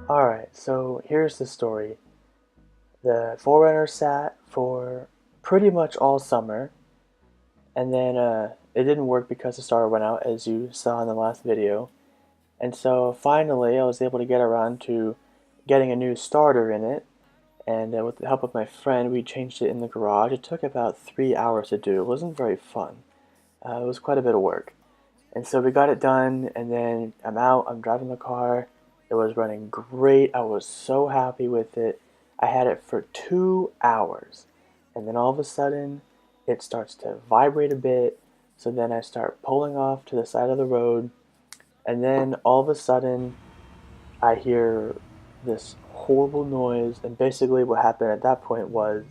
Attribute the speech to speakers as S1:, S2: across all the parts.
S1: Alright, so here's the story. The Forerunner sat for pretty much all summer, and then it didn't work because the starter went out, as you saw in the last video. And so finally, I was able to get around to getting a new starter in it, and with the help of my friend, we changed it in the garage. It took about 3 hours to do. It wasn't very fun. It was quite a bit of work. And so we got it done, and then I'm out, I'm driving the car. It was running great. I was so happy with it. I had it for 2 hours, and then all of a sudden, it starts to vibrate a bit. So then I start pulling off to the side of the road, and then all of a sudden, I hear this horrible noise. And basically, what happened at that point was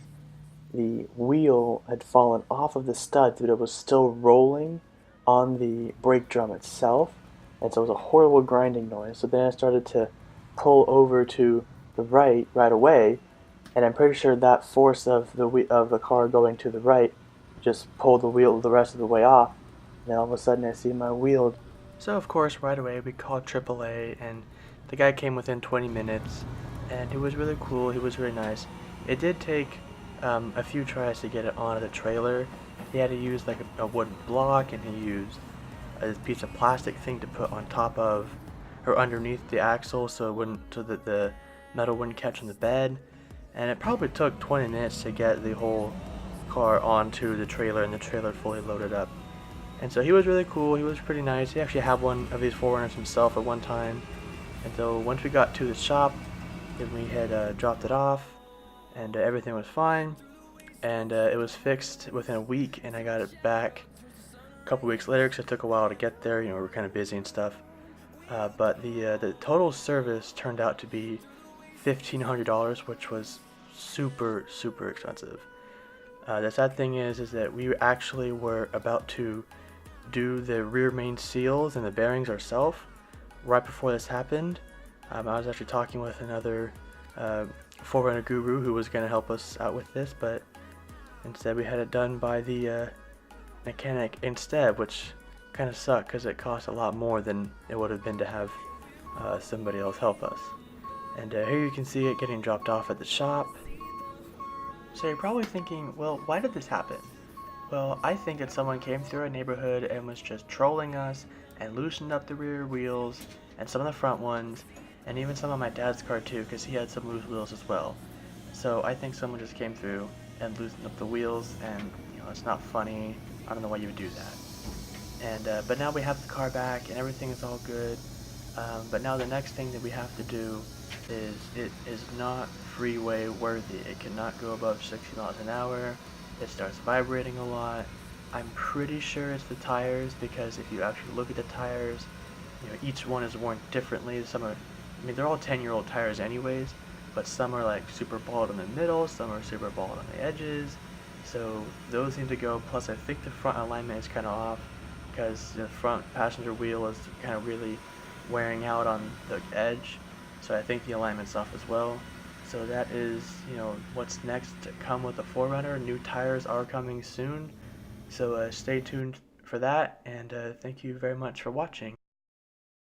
S1: the wheel had fallen off of the stud, but it was still rolling on the brake drum itself, and so it was a horrible grinding noise. So then I started to pull over to the right away, and I'm pretty sure that force of the car going to the right just pulled the wheel the rest of the way off. And then all of a sudden I see my wheel. So of course right away we called AAA, and the guy came within 20 minutes, and he was really cool. He was really nice. It did take a few tries to get it onto the trailer. He had to use like a wooden block, and he used a piece of plastic thing to put on top of or underneath the axle so that the metal wouldn't catch on the bed. And it probably took 20 minutes to get the whole car onto the trailer and the trailer fully loaded up. And so he was really cool. He was pretty nice. He actually had one of these Forerunners himself at one time. And so once we got to the shop, then we had dropped it off, and everything was fine. And it was fixed within a week, and I got it back a couple weeks later because it took a while to get there. You know, we were kind of busy and stuff. But the total service turned out to be $1,500, which was super expensive. The sad thing is that we actually were about to do the rear main seals and the bearings ourselves right before this happened. I was actually talking with another Forerunner guru who was going to help us out with this, but instead we had it done by the mechanic instead, which kind of sucked because it cost a lot more than it would have been to have somebody else help us. And here you can see it getting dropped off at the shop. So you're probably thinking, well, why did this happen? Well, I think that someone came through our neighborhood and was just trolling us and loosened up the rear wheels and some of the front ones, and even some of my dad's car too, because he had some loose wheels as well. So I think someone just came through and loosened up the wheels, and you know, it's not funny. I don't know why you would do that. And but now we have the car back and everything is all good. But now the next thing that we have to do is it is not freeway worthy. It cannot go above 60 miles an hour. It starts vibrating a lot. I'm pretty sure it's the tires, because if you actually look at the tires, you know, each one is worn differently. Some are, I mean, they're all 10-year-old tires anyways, but some are like super bald in the middle, some are super bald on the edges. So those need to go. Plus I think the front alignment is kind of off because the front passenger wheel is kind of really wearing out on the edge. So I think the alignment's off as well. So that is, you know, what's next to come with the Forerunner. New tires are coming soon. So stay tuned for that, and thank you very much for watching.